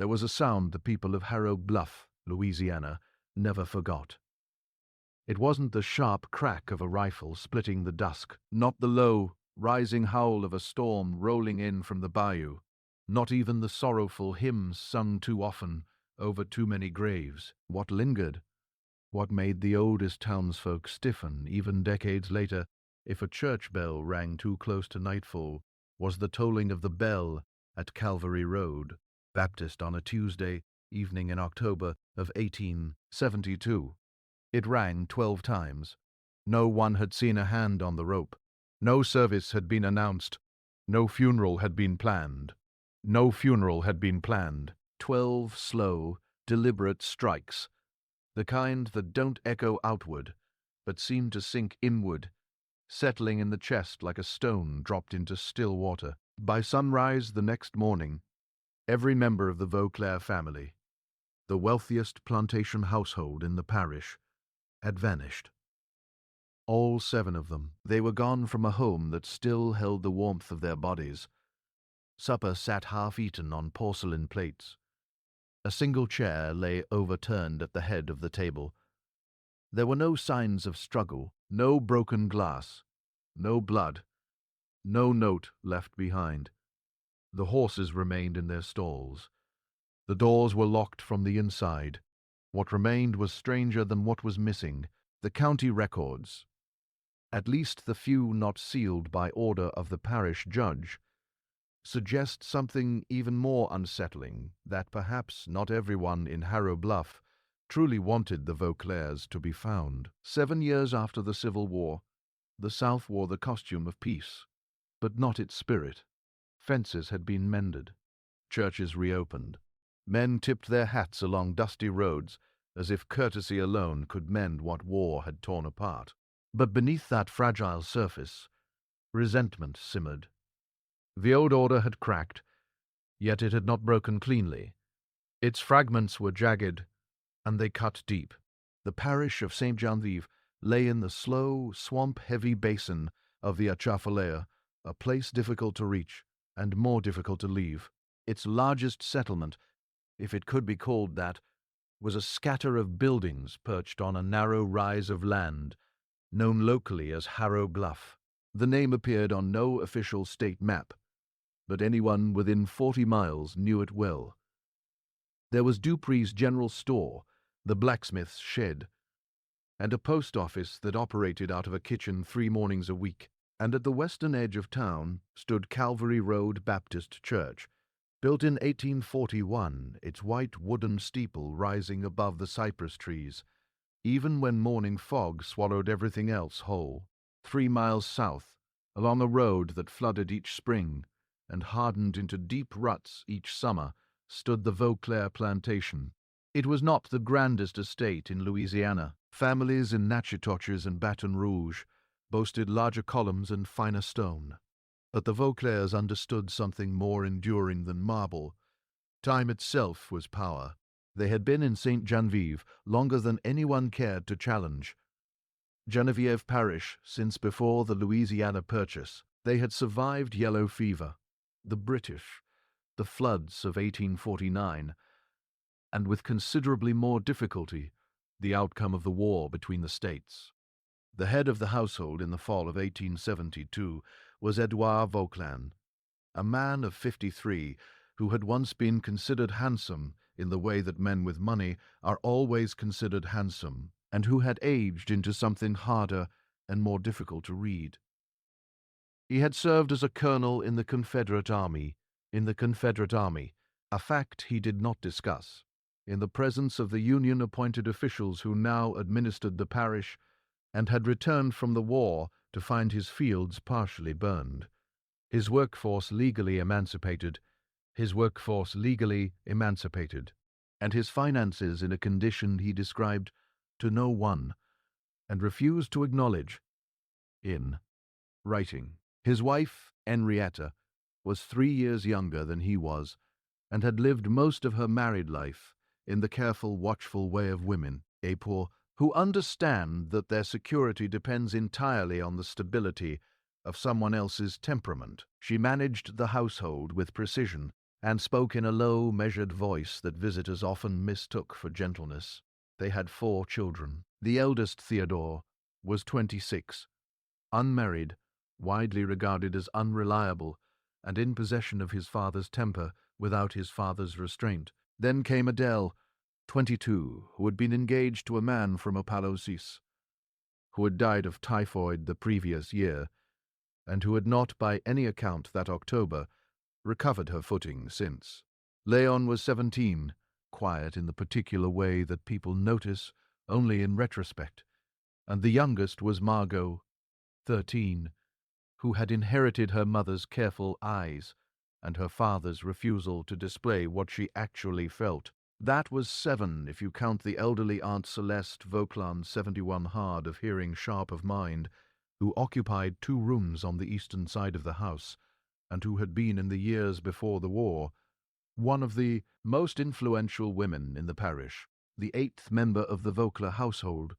There was a sound the people of Harrow Bluff, Louisiana, never forgot. It wasn't the sharp crack of a rifle splitting the dusk, not the low, rising howl of a storm rolling in from the bayou, not even the sorrowful hymns sung too often over too many graves. What lingered, what made the oldest townsfolk stiffen even decades later if a church bell rang too close to nightfall, was the tolling of the bell at Calvary Road, Baptist, on a Tuesday evening in October of 1872. It rang 12 times. No one had seen a hand on the rope. No service had been announced. No funeral had been planned. No funeral had been planned. 12 slow, deliberate strikes, the kind that don't echo outward, but seem to sink inward, settling in the chest like a stone dropped into still water. By sunrise the next morning, every member of the Vauclair family, the wealthiest plantation household in the parish, had vanished. All 7 of them. They were gone from a home that still held the warmth of their bodies. Supper sat half-eaten on porcelain plates. A single chair lay overturned at the head of the table. There were no signs of struggle, no broken glass, no blood, no note left behind. The horses remained in their stalls. The doors were locked from the inside. What remained was stranger than what was missing: the county records, at least the few not sealed by order of the parish judge, suggest something even more unsettling, that perhaps not everyone in Harrow Bluff truly wanted the Vauclairs to be found. 7 years after the Civil War, the South wore the costume of peace, but not its spirit. Fences had been mended, churches reopened. Men tipped their hats along dusty roads as if courtesy alone could mend what war had torn apart. But beneath that fragile surface, resentment simmered. The old order had cracked, yet it had not broken cleanly. Its fragments were jagged, and they cut deep. The parish of St. Genevieve lay in the slow, swamp-heavy basin of the Atchafalaya, a place difficult to reach and more difficult to leave. Its largest settlement, if it could be called that, was a scatter of buildings perched on a narrow rise of land, known locally as Harrow Bluff. The name appeared on no official state map, but anyone within 40 miles knew it well. There was Dupree's general store, the blacksmith's shed, and a post office that operated out of a kitchen 3 mornings a week. And at the western edge of town stood Calvary Road Baptist Church, built in 1841, its white wooden steeple rising above the cypress trees, even when morning fog swallowed everything else whole. 3 miles south, along a road that flooded each spring and hardened into deep ruts each summer, stood the Vauclair Plantation. It was not the grandest estate in Louisiana. Families in Natchitoches and Baton Rouge boasted larger columns and finer stone. But the Vauclairs understood something more enduring than marble. Time itself was power. They had been in St. Genevieve longer than anyone cared to challenge. Genevieve Parish since before the Louisiana Purchase. They had survived yellow fever, the British, the floods of 1849, and with considerably more difficulty, the outcome of the war between the states. The head of the household in the fall of 1872 was Edouard Vauclin, a man of 53 who had once been considered handsome in the way that men with money are always considered handsome, and who had aged into something harder and more difficult to read. He had served as a colonel in the Confederate Army, a fact he did not discuss, in the presence of the Union-appointed officials who now administered the parish, and had returned from the war to find his fields partially burned, his workforce legally emancipated, and his finances in a condition he described to no one, and refused to acknowledge in writing. His wife, Henrietta, was 3 years younger than he was, and had lived most of her married life in the careful, watchful way of women, who understand that their security depends entirely on the stability of someone else's temperament. She managed the household with precision and spoke in a low, measured voice that visitors often mistook for gentleness. They had 4 children. The eldest, Theodore, was 26, unmarried, widely regarded as unreliable, and in possession of his father's temper without his father's restraint. Then came Adele, 22, who had been engaged to a man from Opalosis, who had died of typhoid the previous year, and who had not by any account that October recovered her footing since. Leon was 17, quiet in the particular way that people notice only in retrospect, and the youngest was Margot, 13, who had inherited her mother's careful eyes and her father's refusal to display what she actually felt. That was 7 if you count the elderly Aunt Celeste Vauquelin, 71 hard of hearing, sharp of mind, who occupied 2 rooms on the eastern side of the house, and who had been in the years before the war one of the most influential women in the parish, the 8th member of the Vauquelin household,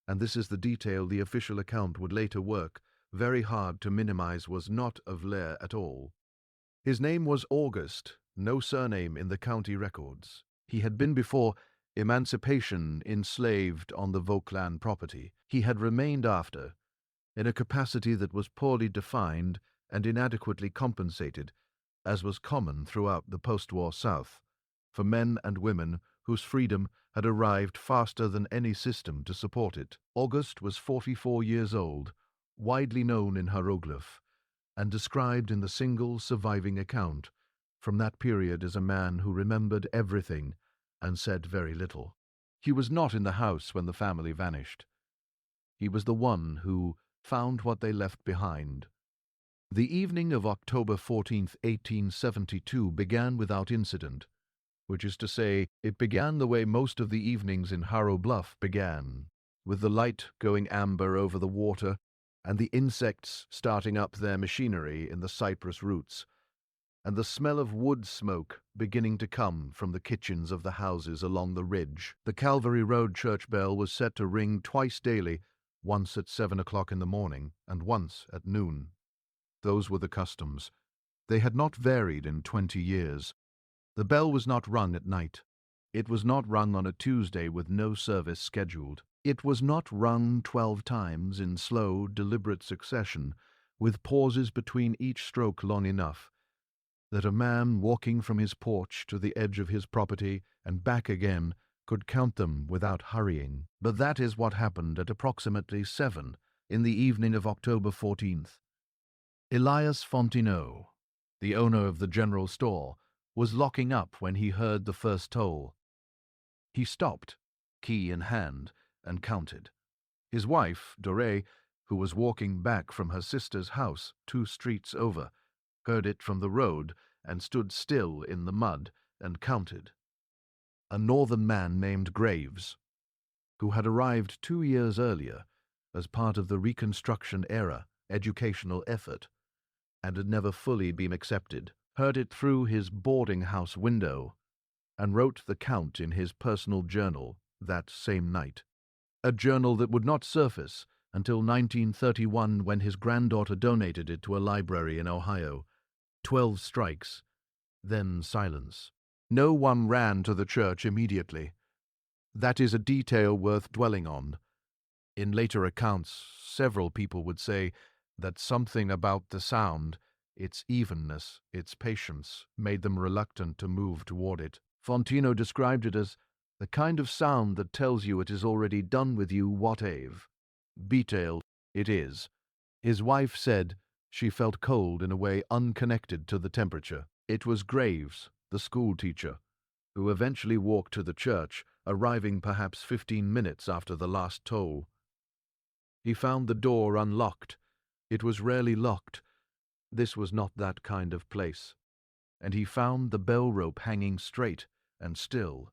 and this is the detail the official account would later work very hard to minimize, was not of Lair at all. His name was August, no surname in the county records. He had been before emancipation enslaved on the Vauquelin property. He had remained after, in a capacity that was poorly defined and inadequately compensated, as was common throughout the post-war South, for men and women whose freedom had arrived faster than any system to support it. August was 44 years old, widely known in hieroglyph, and described in the single surviving account from that period as a man who remembered everything and said very little. He was not in the house when the family vanished. He was the one who found what they left behind. The evening of October 14, 1872 began without incident, which is to say, it began the way most of the evenings in Harrow Bluff began, with the light going amber over the water and the insects starting up their machinery in the cypress roots, and the smell of wood smoke beginning to come from the kitchens of the houses along the ridge. The Calvary Road church bell was set to ring twice daily, once at 7 o'clock in the morning and once at noon. Those were the customs. They had not varied in 20 years. The bell was not rung at night. It was not rung on a Tuesday with no service scheduled. It was not rung 12 times in slow, deliberate succession, with pauses between each stroke long enough that a man walking from his porch to the edge of his property and back again could count them without hurrying. But that is what happened at approximately 7 in the evening of October 14th. Elias Fontenot, the owner of the general store, was locking up when he heard the first toll. He stopped, key in hand, and counted. His wife, Doré, who was walking back from her sister's house 2 streets over, heard it from the road and stood still in the mud and counted. A northern man named Graves, who had arrived 2 years earlier as part of the Reconstruction era educational effort and had never fully been accepted, heard it through his boarding-house window and wrote the count in his personal journal that same night, a journal that would not surface until 1931 when his granddaughter donated it to a library in Ohio. 12 strikes, then silence. No one ran to the church immediately. That is a detail worth dwelling on. In later accounts, several people would say that something about the sound, its evenness, its patience, made them reluctant to move toward it. Fontenot described it as the kind of sound that tells you it is already done with you, whatever. Detailed, it is. His wife said she felt cold in a way unconnected to the temperature. It was Graves, the school teacher, who eventually walked to the church, arriving perhaps 15 minutes after the last toll. He found the door unlocked. It was rarely locked. This was not that kind of place. And he found the bell rope hanging straight and still.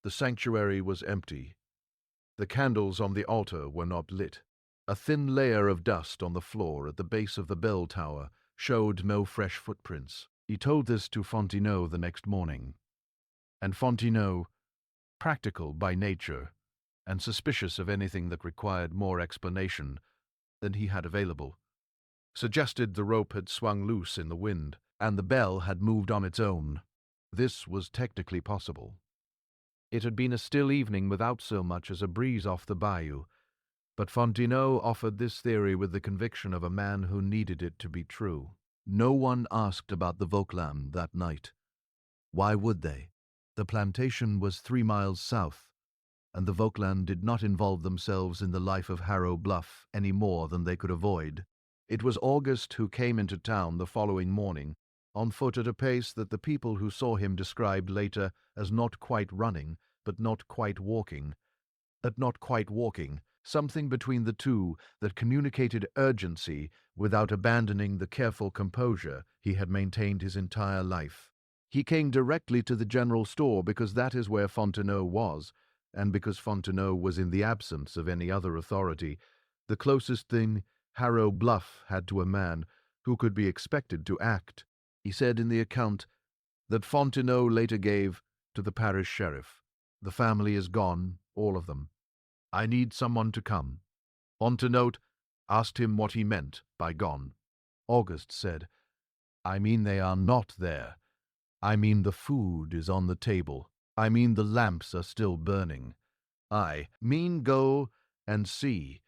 The sanctuary was empty. The candles on the altar were not lit. A thin layer of dust on the floor at the base of the bell tower showed no fresh footprints. He told this to Fontenot the next morning. And Fontenot, practical by nature, and suspicious of anything that required more explanation than he had available, suggested the rope had swung loose in the wind, and the bell had moved on its own. This was technically possible. It had been a still evening without so much as a breeze off the bayou, but Fontenot offered this theory with the conviction of a man who needed it to be true. No one asked about the Vauquelin that night. Why would they? The plantation was 3 miles south, and the Vauquelin did not involve themselves in the life of Harrow Bluff any more than they could avoid. It was August who came into town the following morning, on foot at a pace that the people who saw him described later as not quite running, but not quite walking. Something between the two that communicated urgency without abandoning the careful composure he had maintained his entire life. He came directly to the general store because that is where Fontenot was, and because Fontenot was in the absence of any other authority, the closest thing Harrow Bluff had to a man who could be expected to act. He said in the account that Fontenot later gave to the parish sheriff, "The family is gone, all of them. I need someone to come." Fontenot asked him what he meant by gone. August said, "I mean they are not there. I mean the food is on the table. I mean the lamps are still burning. I mean go and see,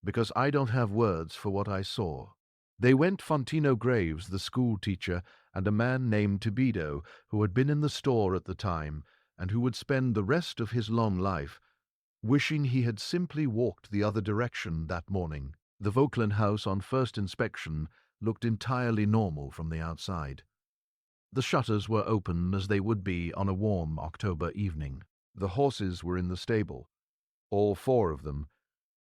because I don't have words for what I saw." They went Fontino Graves, the school teacher, and a man named Tibido, who had been in the store at the time, and who would spend the rest of his long life wishing he had simply walked the other direction that morning. The Vauquelin house on first inspection looked entirely normal from the outside. The shutters were open as they would be on a warm October evening. The horses were in the stable, all 4 of them,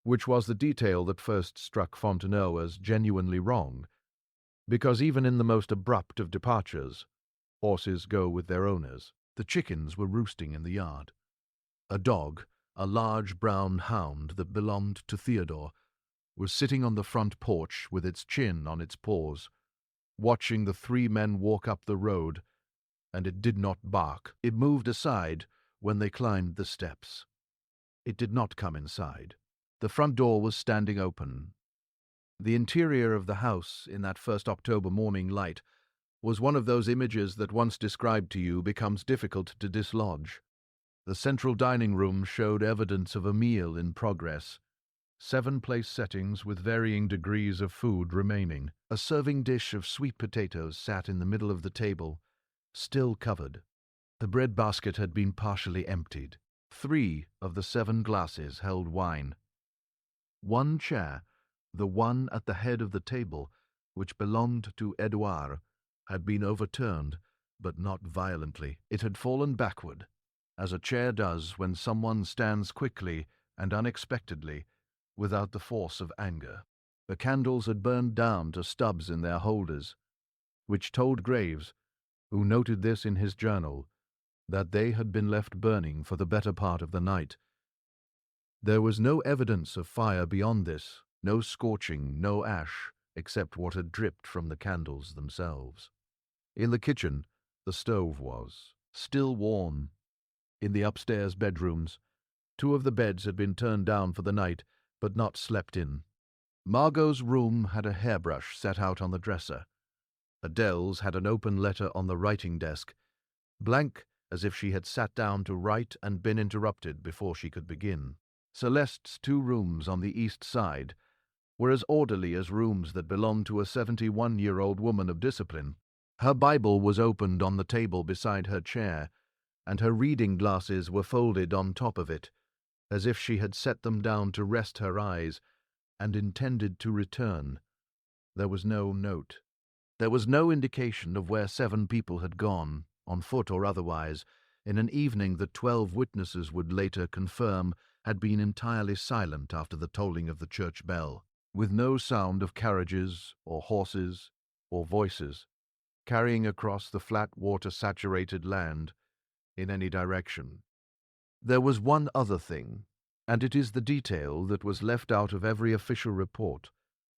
which was the detail that first struck Fontenot as genuinely wrong, because even in the most abrupt of departures, horses go with their owners. The chickens were roosting in the yard. A dog, a large brown hound that belonged to Theodore, was sitting on the front porch with its chin on its paws, watching the 3 men walk up the road, and it did not bark. It moved aside when they climbed the steps. It did not come inside. The front door was standing open. The interior of the house, in that first October morning light, was one of those images that once described to you becomes difficult to dislodge. The central dining room showed evidence of a meal in progress. 7 place settings with varying degrees of food remaining. A serving dish of sweet potatoes sat in the middle of the table, still covered. The bread basket had been partially emptied. 3 of the 7 glasses held wine. 1 chair, the one at the head of the table, which belonged to Edouard, had been overturned, but not violently. It had fallen backward, as a chair does when someone stands quickly and unexpectedly, without the force of anger. The candles had burned down to stubs in their holders, which told Graves, who noted this in his journal, that they had been left burning for the better part of the night. There was no evidence of fire beyond this, no scorching, no ash, except what had dripped from the candles themselves. In the kitchen, the stove was still warm. In the upstairs bedrooms, 2 of the beds had been turned down for the night, but not slept in. Margot's room had a hairbrush set out on the dresser. Adele's had an open letter on the writing desk, blank as if she had sat down to write and been interrupted before she could begin. Celeste's 2 rooms on the east side were as orderly as rooms that belonged to a 71-year-old woman of discipline. Her Bible was opened on the table beside her chair, and her reading glasses were folded on top of it, as if she had set them down to rest her eyes and intended to return. There was no note. There was no indication of where 7 people had gone, on foot or otherwise, in an evening that 12 witnesses would later confirm had been entirely silent after the tolling of the church bell, with no sound of carriages or horses or voices carrying across the flat water-saturated land in any direction. There was one other thing, and it is the detail that was left out of every official report,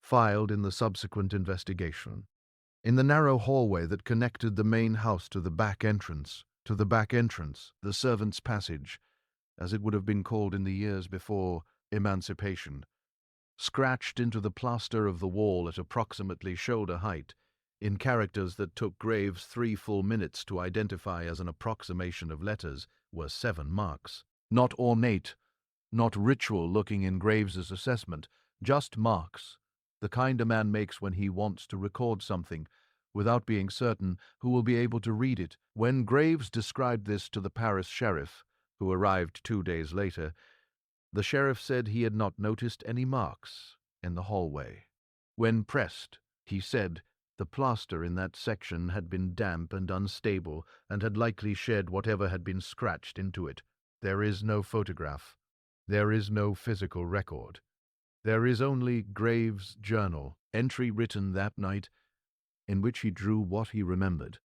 filed in the subsequent investigation. In the narrow hallway that connected the main house to the back entrance, the servants' passage, as it would have been called in the years before emancipation, scratched into the plaster of the wall at approximately shoulder height, in characters that took Graves 3 full minutes to identify as an approximation of letters, were 7 marks. Not ornate, not ritual-looking in Graves's assessment, just marks, the kind a man makes when he wants to record something, without being certain who will be able to read it. When Graves described this to the Paris sheriff, who arrived 2 days later, the sheriff said he had not noticed any marks in the hallway. When pressed, he said the plaster in that section had been damp and unstable and had likely shed whatever had been scratched into it. There is no photograph. There is no physical record. There is only Graves' journal, entry written that night, in which he drew what he remembered.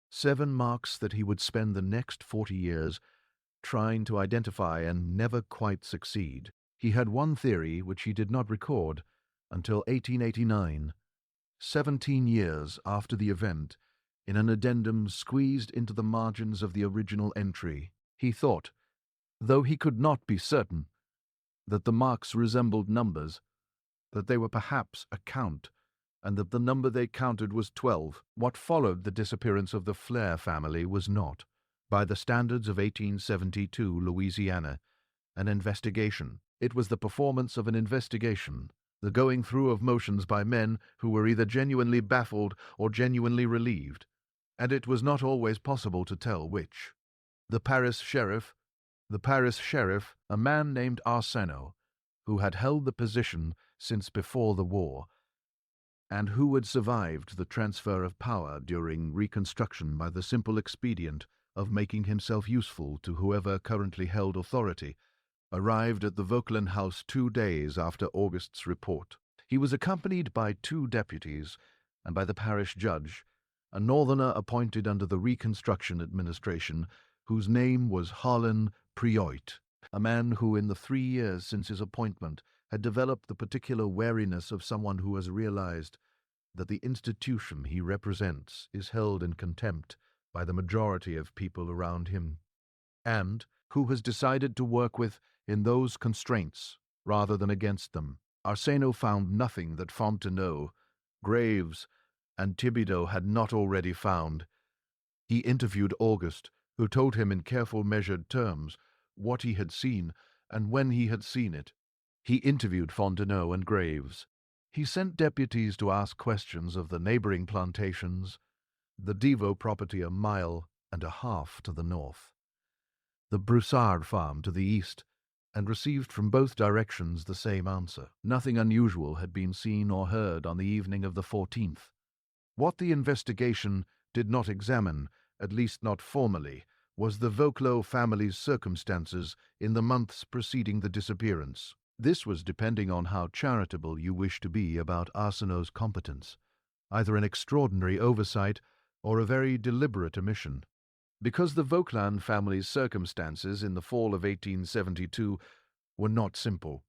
7 marks that he would spend the next 40 years trying to identify and never quite succeed. He had one theory which he did not record until 1889, 17 years after the event, in an addendum squeezed into the margins of the original entry. He thought, though he could not be certain, that the marks resembled numbers, that they were perhaps a count, and that the number they counted was 12. What followed the disappearance of the Flair family was not, by the standards of 1872 Louisiana, an investigation. It was the performance of an investigation, the going through of motions by men who were either genuinely baffled or genuinely relieved, and it was not always possible to tell which. The Paris sheriff, a man named Arseno, who had held the position since before the war, and who had survived the transfer of power during Reconstruction by the simple expedient of making himself useful to whoever currently held authority, arrived at the Vauquelin house 2 days after August's report. He was accompanied by 2 deputies and by the parish judge, a northerner appointed under the Reconstruction administration, whose name was Harlan Prioit, a man who in the 3 years since his appointment had developed the particular wariness of someone who has realized that the institution he represents is held in contempt by the majority of people around him, and who has decided to work in those constraints rather than against them. Arseno found nothing that Fontenot, Graves, and Thibodeau had not already found. He interviewed August, who told him in careful measured terms what he had seen and when he had seen it. He interviewed Fontenot and Graves. He sent deputies to ask questions of the neighboring plantations, the Devo property 1.5 miles to the north, the Broussard farm to the east, and received from both directions the same answer. Nothing unusual had been seen or heard on the evening of the 14th. What the investigation did not examine, at least not formally, was the Vauquelin family's circumstances in the months preceding the disappearance. This was depending on how charitable you wish to be about Arseno's competence, either an extraordinary oversight or a very deliberate omission. Because the Vauquelin family's circumstances in the fall of 1872 were not simple.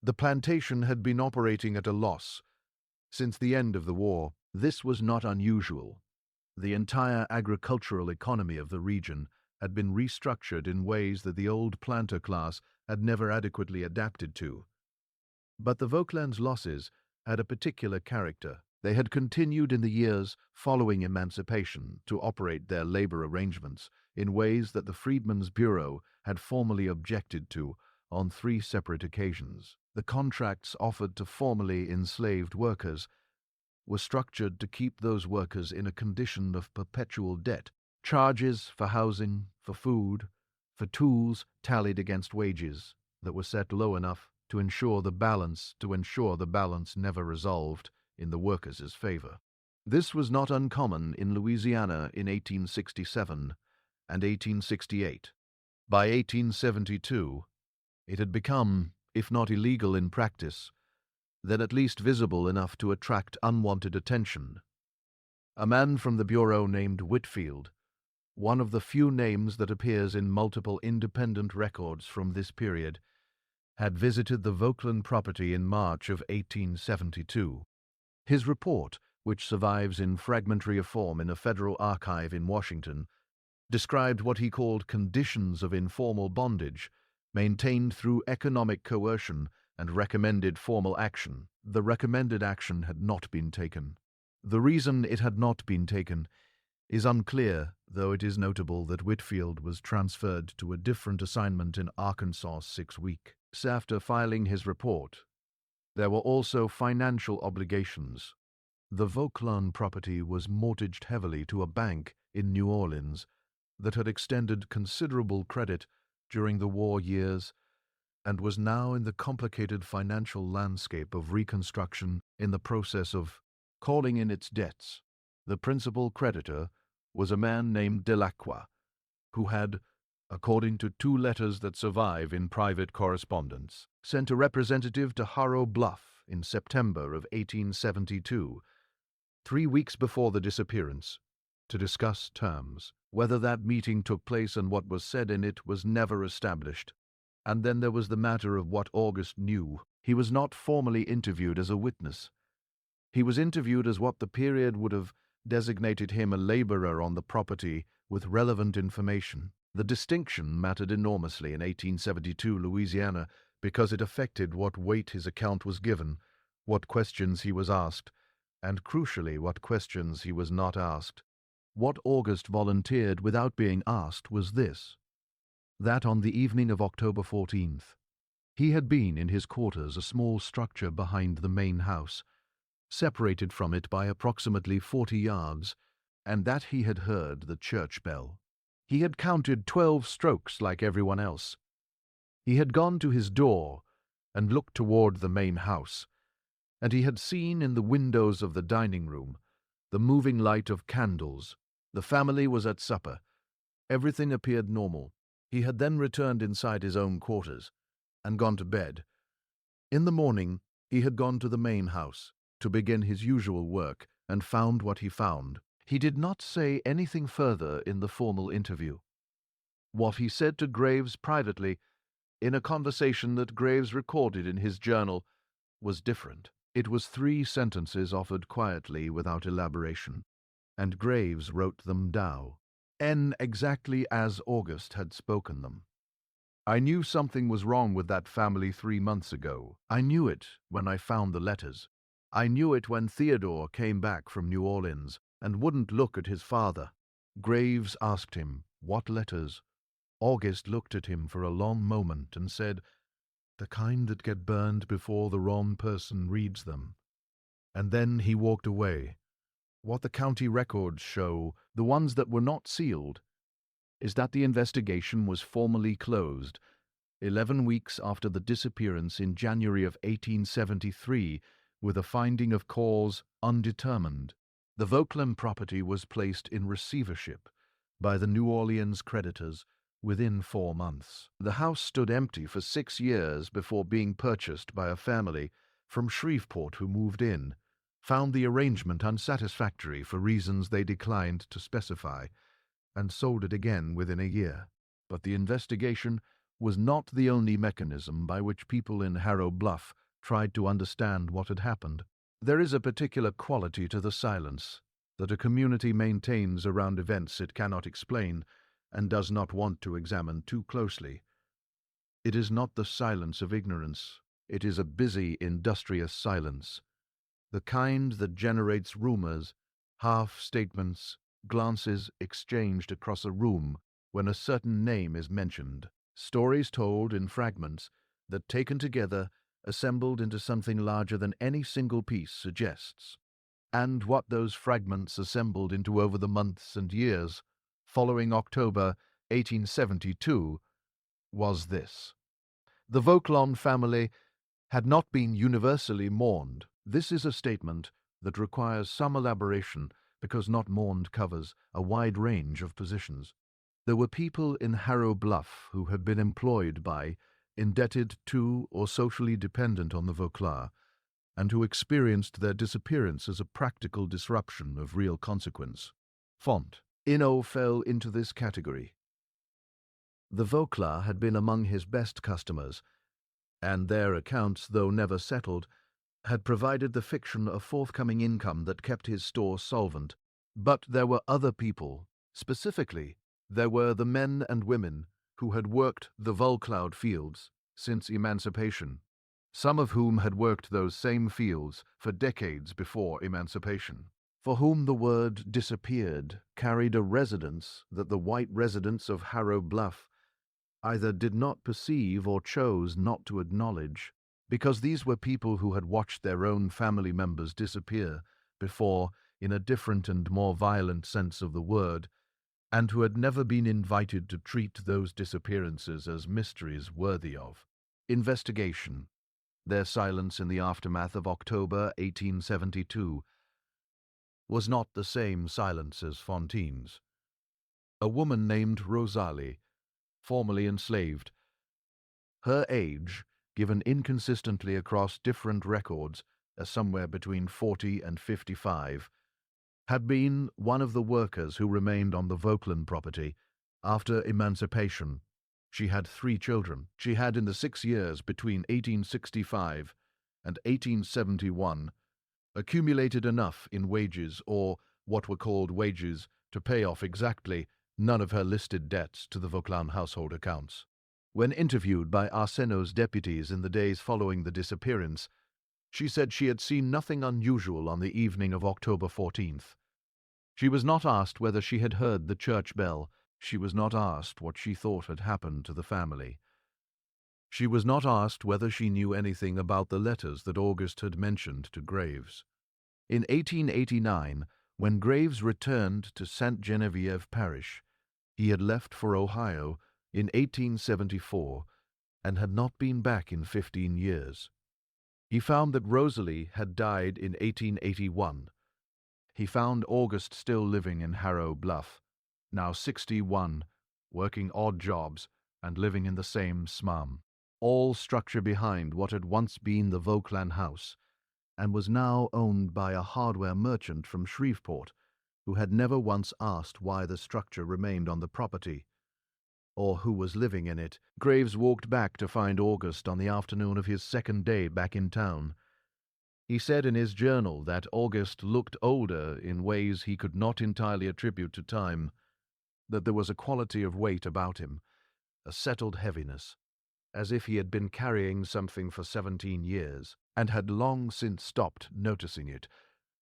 The plantation had been operating at a loss since the end of the war. This was not unusual. The entire agricultural economy of the region had been restructured in ways that the old planter class had never adequately adapted to. But the Vauquelin's losses had a particular character. They had continued in the years following emancipation to operate their labor arrangements in ways that the Freedmen's Bureau had formally objected to on 3 separate occasions. The contracts offered to formerly enslaved workers were structured to keep those workers in a condition of perpetual debt. Charges for housing, for food, for tools tallied against wages that were set low enough to ensure the balance never resolved in the workers' favor. This was not uncommon in Louisiana in 1867 and 1868. By 1872, it had become, if not illegal in practice, then at least visible enough to attract unwanted attention. A man from the Bureau named Whitfield, one of the few names that appears in multiple independent records from this period, had visited the Vauquelin property in March of 1872. His report, which survives in fragmentary form in a federal archive in Washington, described what he called conditions of informal bondage, maintained through economic coercion, and recommended formal action. The recommended action had not been taken. The reason it had not been taken is unclear, though it is notable that Whitfield was transferred to a different assignment in Arkansas 6 weeks after filing his report. There were also financial obligations. The Vauclin property was mortgaged heavily to a bank in New Orleans that had extended considerable credit during the war years and was now in the complicated financial landscape of reconstruction in the process of calling in its debts. The principal creditor was a man named Delacroix, who had, according to 2 letters that survive in private correspondence, sent a representative to Harrow Bluff in September of 1872, 3 weeks before the disappearance, to discuss terms. Whether that meeting took place and what was said in it was never established. And then there was the matter of what August knew. He was not formally interviewed as a witness. He was interviewed as what the period would have designated him, a laborer on the property with relevant information. The distinction mattered enormously in 1872 Louisiana because it affected what weight his account was given, what questions he was asked, and crucially what questions he was not asked. What August volunteered without being asked was this: that on the evening of October 14th, he had been in his quarters, a small structure behind the main house, separated from it by approximately 40 yards, and that he had heard the church bell. He had counted 12 strokes like everyone else. He had gone to his door and looked toward the main house, and he had seen in the windows of the dining room the moving light of candles. The family was at supper. Everything appeared normal. He had then returned inside his own quarters and gone to bed. In the morning, he had gone to the main house to begin his usual work and found what he found. He did not say anything further in the formal interview. What he said to Graves privately, in a conversation that Graves recorded in his journal, was different. It was 3 sentences offered quietly without elaboration, and Graves wrote them down, exactly as August had spoken them. I knew something was wrong with that family 3 months ago. I knew it when I found the letters. I knew it when Theodore came back from New Orleans and wouldn't look at his father. Graves asked him, "What letters?" August looked at him for a long moment and said, "The kind that get burned before the wrong person reads them." And then he walked away. What the county records show, the ones that were not sealed, is that the investigation was formally closed 11 weeks after the disappearance in January of 1873, with a finding of cause undetermined. The Vauclin property was placed in receivership by the New Orleans creditors within 4 months. The house stood empty for 6 years before being purchased by a family from Shreveport who moved in, found the arrangement unsatisfactory for reasons they declined to specify, and sold it again within a year. But the investigation was not the only mechanism by which people in Harrow Bluff tried to understand what had happened. There is a particular quality to the silence that a community maintains around events it cannot explain and does not want to examine too closely. It is not the silence of ignorance. It is a busy, industrious silence, the kind that generates rumors, half-statements, glances exchanged across a room when a certain name is mentioned, stories told in fragments that, taken together, assembled into something larger than any single piece suggests. And what those fragments assembled into over the months and years following October 1872 was this: the Vauclin family had not been universally mourned. This is a statement that requires some elaboration because not mourned covers a wide range of positions. There were people in Harrow Bluff who had been employed by, indebted to, or socially dependent on the Vauclin, and who experienced their disappearance as a practical disruption of real consequence. Font. Inno fell into this category. The Vauclin had been among his best customers, and their accounts, though never settled, had provided the fiction of forthcoming income that kept his store solvent. But there were other people. Specifically, there were the men and women who had worked the Vauclin fields since emancipation, some of whom had worked those same fields for decades before emancipation. for whom the word disappeared carried a resonance that the white residents of Harrow Bluff either did not perceive or chose not to acknowledge, because these were people who had watched their own family members disappear before in a different and more violent sense of the word, and who had never been invited to treat those disappearances as mysteries worthy of investigation. Their silence in the aftermath of October 1872 was not the same silence as Fontaine's. A woman named Rosalie, formerly enslaved, her age, given inconsistently across different records as somewhere between 40 and 55, had been one of the workers who remained on the Vauquelin property after emancipation. She had 3 children. She had, in the 6 years between 1865 and 1871, accumulated enough in wages, or what were called wages, to pay off exactly none of her listed debts to the Vauquelin household accounts. When interviewed by Arsène's deputies in the days following the disappearance, she said she had seen nothing unusual on the evening of October 14th. She was not asked whether she had heard the church bell. She was not asked what she thought had happened to the family. She was not asked whether she knew anything about the letters that August had mentioned to Graves. In 1889, when Graves returned to St. Genevieve Parish, he had left for Ohio in 1874 and had not been back in 15 years. He found that Rosalie had died in 1881. He found August still living in Harrow Bluff, now 61, working odd jobs and living in the same slum. All structure behind what had once been the Vauquelin house, and was now owned by a hardware merchant from Shreveport, who had never once asked why the structure remained on the property, or who was living in it. Graves walked back to find August on the afternoon of his second day back in town. He said in his journal that August looked older in ways he could not entirely attribute to time, that there was a quality of weight about him, a settled heaviness, as if he had been carrying something for 17 years, and had long since stopped noticing it,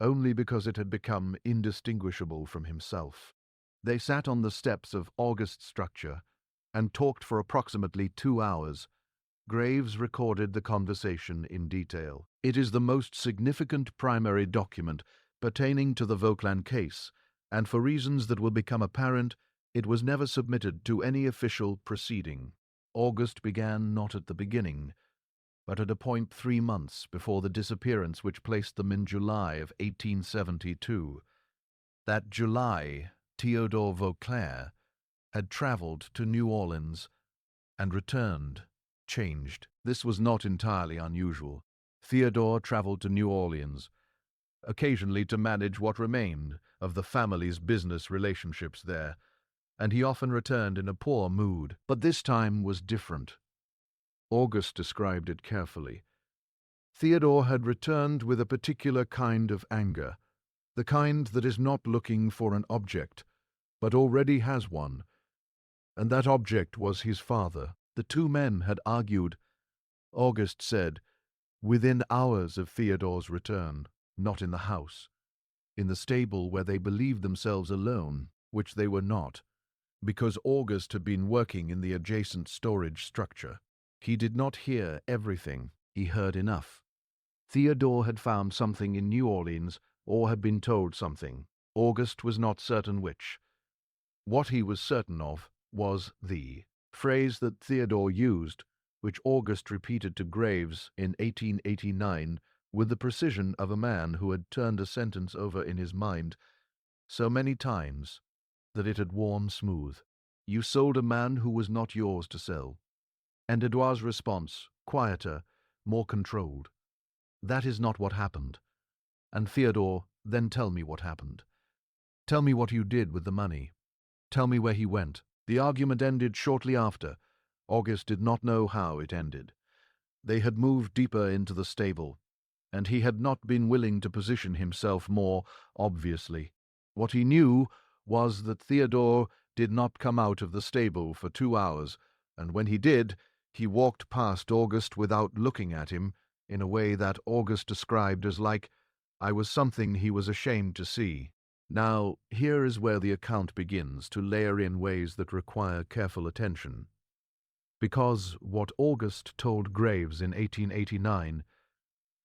only because it had become indistinguishable from himself. They sat on the steps of August's structure and talked for approximately 2 hours. Graves recorded the conversation in detail. It is the most significant primary document pertaining to the Vauquelin case, and for reasons that will become apparent, it was never submitted to any official proceeding. August began not at the beginning, but at a point 3 months before the disappearance which placed them in July of 1872. That July, Theodore Vauclair had traveled to New Orleans and returned, changed. This was not entirely unusual. Theodore traveled to New Orleans, occasionally to manage what remained of the family's business relationships there, and he often returned in a poor mood. But this time was different. August described it carefully. Theodore had returned with a particular kind of anger, the kind that is not looking for an object, but already has one, and that object was his father. The 2 men had argued, August said, within hours of Theodore's return, not in the house, in the stable where they believed themselves alone, which they were not, because August had been working in the adjacent storage structure. He did not hear everything. He heard enough. Theodore had found something in New Orleans, or had been told something. August was not certain which. What he was certain of was the phrase that Theodore used, which August repeated to Graves in 1889 with the precision of a man who had turned a sentence over in his mind so many times that it had worn smooth. You sold a man who was not yours to sell. And Edouard's response, quieter, more controlled. That is not what happened. And Theodore, then tell me what happened. Tell me what you did with the money. Tell me where he went. The argument ended shortly after. August did not know how it ended. They had moved deeper into the stable, and he had not been willing to position himself more obviously. What he knew was that Theodore did not come out of the stable for 2 hours, and when he did, he walked past August without looking at him, in a way that August described as like I was something he was ashamed to see. Now, here is where the account begins to layer in ways that require careful attention. Because what August told Graves in 1889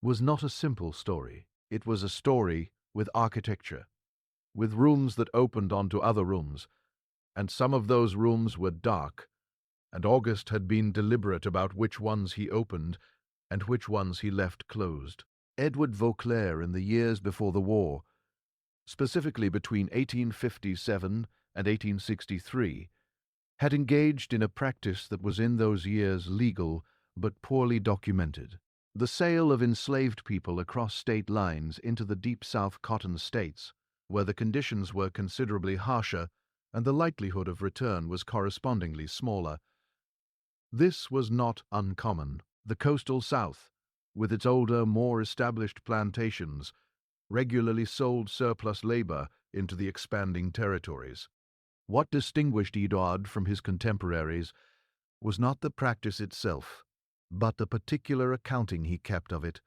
was not a simple story. It was a story with architecture, with rooms that opened onto other rooms, and some of those rooms were dark, and August had been deliberate about which ones he opened and which ones he left closed. Edward Vauclair, in the years before the war, specifically between 1857 and 1863, had engaged in a practice that was in those years legal but poorly documented. The sale of enslaved people across state lines into the Deep South cotton states, where the conditions were considerably harsher and the likelihood of return was correspondingly smaller. This was not uncommon. The coastal South, with its older, more established plantations, regularly sold surplus labor into the expanding territories. What distinguished Edouard from his contemporaries was not the practice itself, but the particular accounting he kept of it,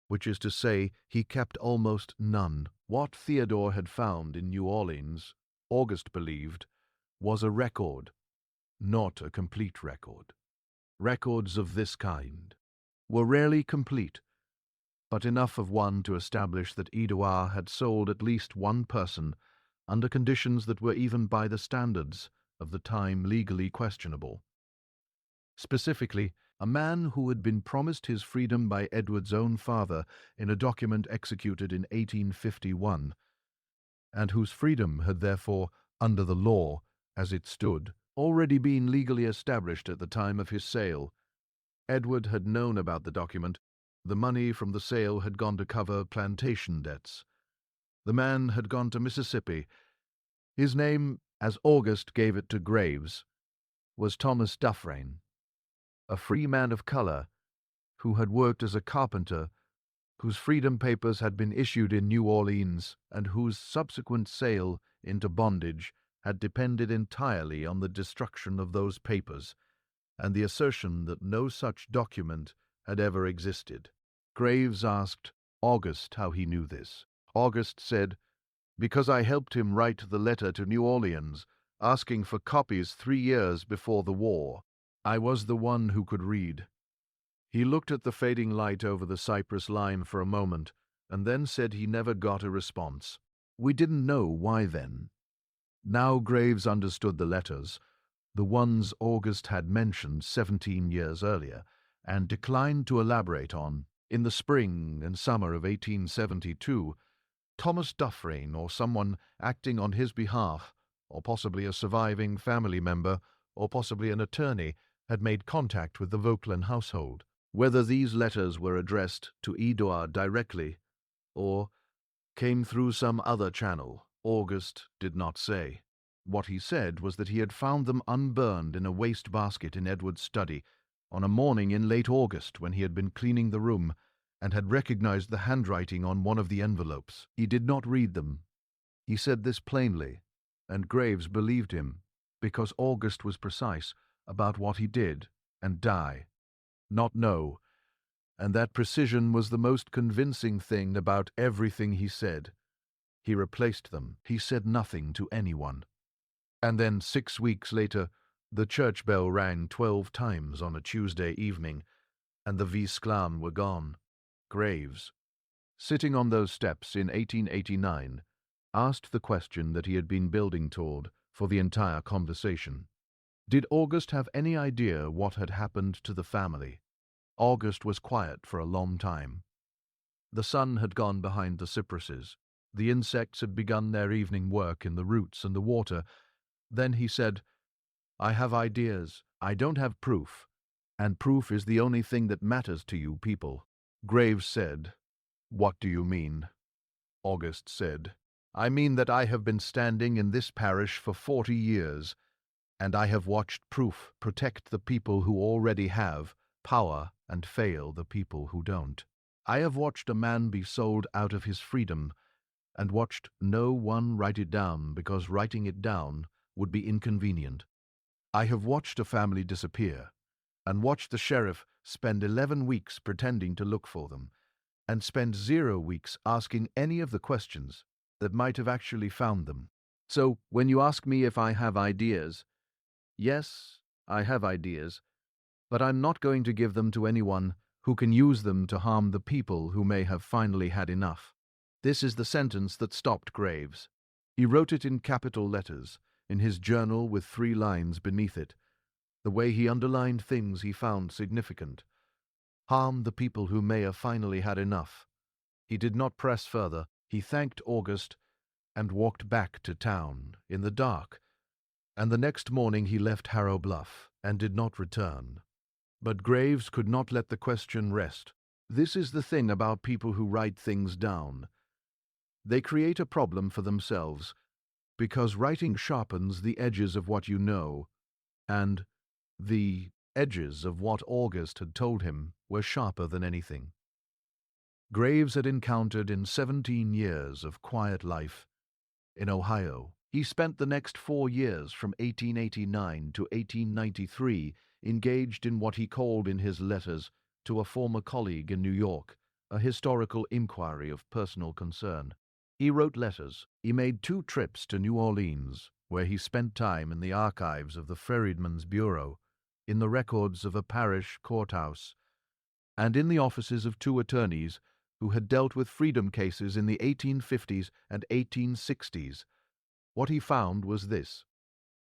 which is to say, he kept almost none. What Theodore had found in New Orleans, August believed, was a record, not a complete record. Records of this kind were rarely complete, but enough of one to establish that Edouard had sold at least one person under conditions that were even by the standards of the time legally questionable. Specifically, a man who had been promised his freedom by Edward's own father in a document executed in 1851, and whose freedom had therefore, under the law, as it stood, already been legally established at the time of his sale. Edward had known about the document. The money from the sale had gone to cover plantation debts. The man had gone to Mississippi. His name, as August gave it to Graves, was Thomas Dufresne, a free man of color who had worked as a carpenter, whose freedom papers had been issued in New Orleans, and whose subsequent sale into bondage had depended entirely on the destruction of those papers and the assertion that no such document had ever existed. Graves asked August how he knew this. August said, "Because I helped him write the letter to New Orleans, asking for copies 3 years before the war. I was the one who could read." He looked at the fading light over the cypress line for a moment, and then said he never got a response. We didn't know why then. Now Graves understood the letters, the ones August had mentioned 17 years earlier, and declined to elaborate on. In the spring and summer of 1872, Thomas Dufresne, or someone acting on his behalf, or possibly a surviving family member, or possibly an attorney, had made contact with the Vauclair household. Whether these letters were addressed to Edouard directly, or came through some other channel, August did not say. What he said was that he had found them unburned in a waste basket in Edward's study on a morning in late August when he had been cleaning the room, and had recognized the handwriting on one of the envelopes. He did not read them. He said this plainly, and Graves believed him, because August was precise about what he did, and die, not know, and that precision was the most convincing thing about everything he said. He replaced them. He said nothing to anyone. And then 6 weeks later, the church bell rang 12 times on a Tuesday evening, and the Visclam were gone. Graves, sitting on those steps in 1889, asked the question that he had been building toward for the entire conversation. Did August have any idea what had happened to the family? August was quiet for a long time. The sun had gone behind the cypresses. The insects had begun their evening work in the roots and the water. Then he said, "I have ideas. I don't have proof, and proof is the only thing that matters to you people." Graves said, "What do you mean?" August said, "I mean that I have been standing in this parish for 40 years, and I have watched proof protect the people who already have power and fail the people who don't. I have watched a man be sold out of his freedom, and watched no one write it down because writing it down would be inconvenient. I have watched a family disappear, and watched the sheriff spend 11 weeks pretending to look for them, and spent 0 weeks asking any of the questions that might have actually found them. So, when you ask me if I have ideas, yes, I have ideas, but I'm not going to give them to anyone who can use them to harm the people who may have finally had enough. This is the sentence that stopped Graves. He wrote it in capital letters, in his journal with 3 lines beneath it, the way he underlined things he found significant. Harm the people who may have finally had enough. He did not press further. He thanked August and walked back to town in the dark, and the next morning he left Harrow Bluff and did not return. But Graves could not let the question rest. This is the thing about people who write things down. They create a problem for themselves, because writing sharpens the edges of what you know, and the edges of what August had told him were sharper than anything. Graves had encountered in 17 years of quiet life in Ohio. He spent the next 4 years from 1889 to 1893 engaged in what he called in his letters to a former colleague in New York, a historical inquiry of personal concern. He wrote letters. He made 2 trips to New Orleans, where he spent time in the archives of the Freedmen's Bureau, in the records of a parish courthouse, and in the offices of 2 attorneys who had dealt with freedom cases in the 1850s and 1860s. What he found was this: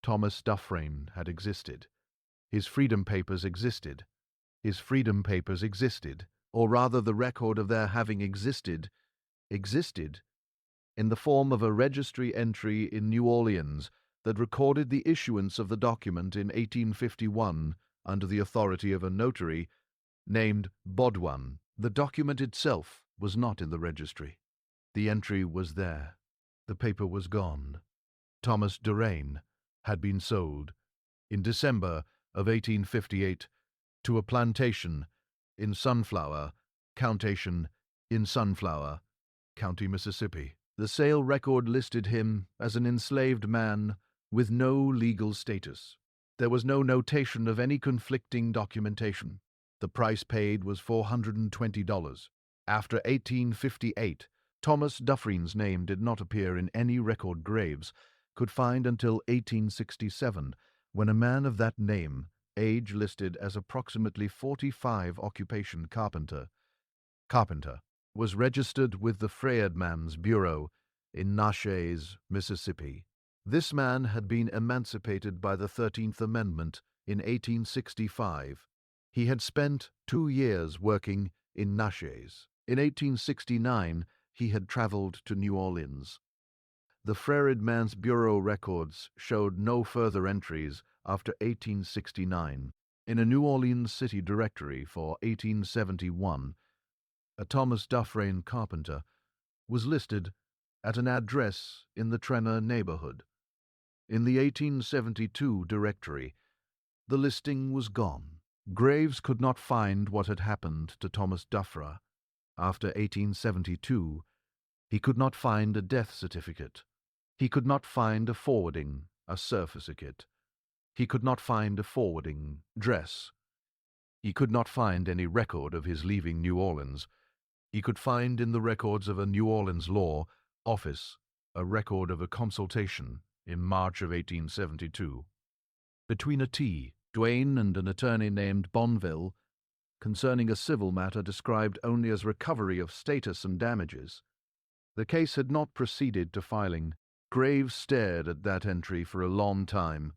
Thomas Dufresne had existed. His freedom papers existed. His freedom papers existed, or rather the record of their having existed, in the form of a registry entry in New Orleans that recorded the issuance of the document in 1851 under the authority of a notary named Baudouin. The document itself was not in the registry. The entry was there. The paper was gone. Thomas Dufresne had been sold in December of 1858 to a plantation in Sunflower, County, Mississippi. The sale record listed him as an enslaved man with no legal status. There was no notation of any conflicting documentation. The price paid was $420. After 1858, Thomas Dufresne's name did not appear in any record Graves could find until 1867, when a man of that name, age listed as approximately 45, occupation carpenter, was registered with the Freedmen's Bureau in Natchez, Mississippi. This man had been emancipated by the 13th Amendment in 1865. He had spent 2 years working in Natchez. In 1869, he had traveled to New Orleans. The Freedmen's Bureau records showed no further entries after 1869. In a New Orleans city directory for 1871, a Thomas Dufresne carpenter was listed at an address in the Trenner neighborhood. In the 1872 directory, the listing was gone. Graves could not find what had happened to Thomas Dufresne. After 1872, he could not find a death certificate. He could not find a forwarding, a certificate. He could not find a forwarding dress. He could not find any record of his leaving New Orleans. He could find in the records of a New Orleans law office a record of a consultation in March of 1872 between a T. Duane and an attorney named Bonville concerning a civil matter described only as recovery of status and damages. The case had not proceeded to filing. Graves stared at that entry for a long time.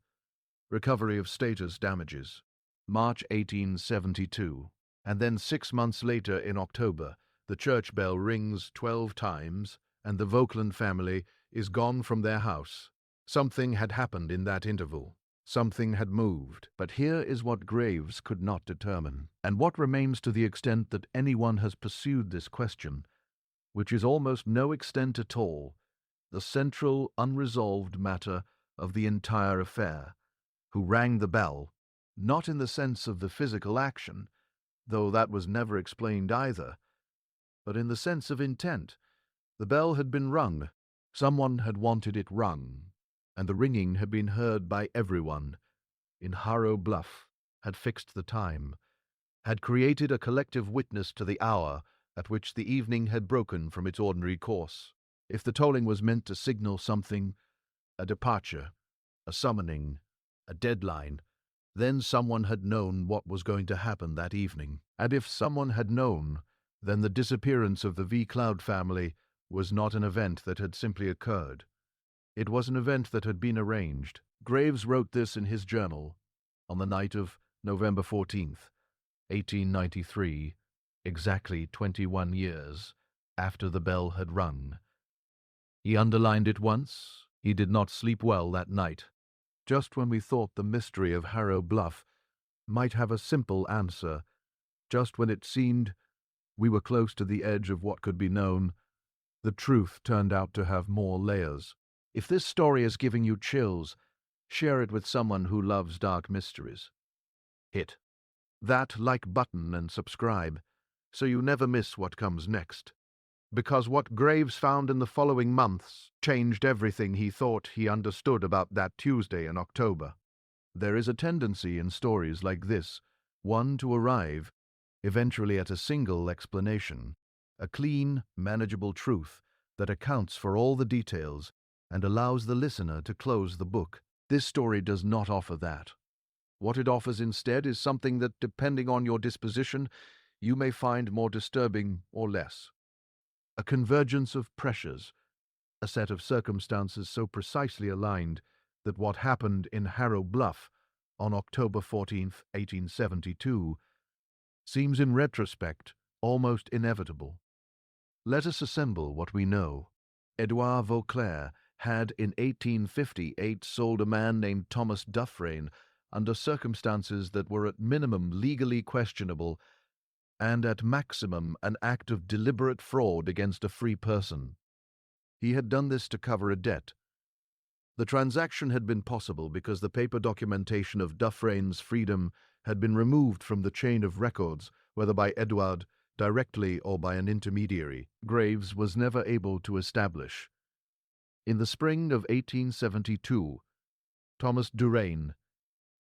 Recovery of status damages. March 1872. And then 6 months later, in October, the church bell rings 12 times, and the Vauquelin family is gone from their house. Something had happened in that interval. Something had moved. But here is what Graves could not determine, and what remains to the extent that anyone has pursued this question, which is almost no extent at all, the central, unresolved matter of the entire affair. Who rang the bell, not in the sense of the physical action, though that was never explained either, but in the sense of intent. The bell had been rung. Someone had wanted it rung, and the ringing had been heard by everyone in Harrow Bluff, had fixed the time, had created a collective witness to the hour at which the evening had broken from its ordinary course. If the tolling was meant to signal something, a departure, a summoning, a deadline, then someone had known what was going to happen that evening. And if someone had known, then the disappearance of the V. Cloud family was not an event that had simply occurred. It was an event that had been arranged. Graves wrote this in his journal on the night of November 14th, 1893, exactly 21 years after the bell had rung. He underlined it once. He did not sleep well that night. Just when we thought the mystery of Harrow Bluff might have a simple answer, just when it seemed we were close to the edge of what could be known, the truth turned out to have more layers. If this story is giving you chills, share it with someone who loves dark mysteries. Hit that like button and subscribe so you never miss what comes next. Because what Graves found in the following months changed everything he thought he understood about that Tuesday in October. There is a tendency in stories like this, one to arrive eventually at a single explanation, a clean, manageable truth that accounts for all the details and allows the listener to close the book. This story does not offer that. What it offers instead is something that, depending on your disposition, you may find more disturbing or less. A convergence of pressures, a set of circumstances so precisely aligned that what happened in Harrow Bluff on October 14th, 1872, seems in retrospect almost inevitable. Let us assemble what we know. Edouard Vauclair had in 1858 sold a man named Thomas Dufresne under circumstances that were at minimum legally questionable and at maximum an act of deliberate fraud against a free person. He had done this to cover a debt. The transaction had been possible because the paper documentation of Dufresne's freedom had been removed from the chain of records, whether by Edouard directly or by an intermediary. Graves was never able to establish. In the spring of 1872, Thomas Durain,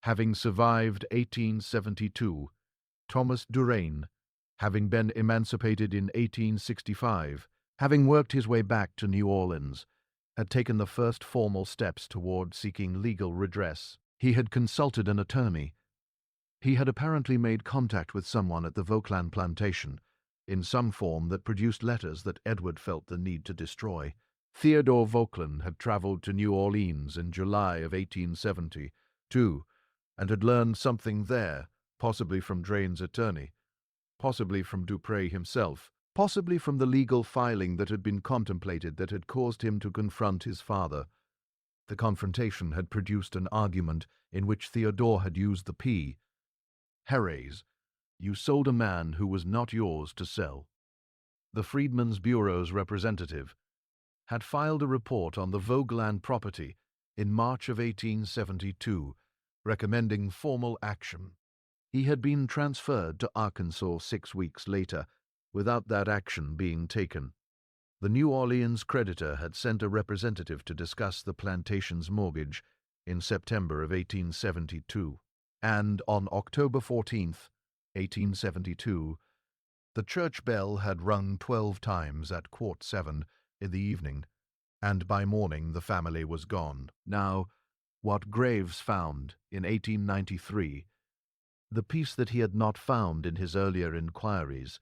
having survived 1872, Thomas Durain, having been emancipated in 1865, having worked his way back to New Orleans, had taken the first formal steps toward seeking legal redress. He had consulted an attorney. He had apparently made contact with someone at the Vauclair plantation, in some form that produced letters that Edward felt the need to destroy. Theodore Vauclair had traveled to New Orleans in July of 1872, and had learned something there, possibly from Drain's attorney, possibly from Dupré himself, possibly from the legal filing that had been contemplated that had caused him to confront his father. The confrontation had produced an argument in which Theodore had used the P. Herres, you sold a man who was not yours to sell. The Freedmen's Bureau's representative had filed a report on the Vauclair property in March of 1872, recommending formal action. He had been transferred to Arkansas 6 weeks later, without that action being taken. The New Orleans creditor had sent a representative to discuss the plantation's mortgage in September of 1872, and on October 14th, 1872, the church bell had rung 12 times at 7:15 in the evening, and by morning the family was gone. Now, what Graves found in 1893, the piece that he had not found in his earlier inquiries,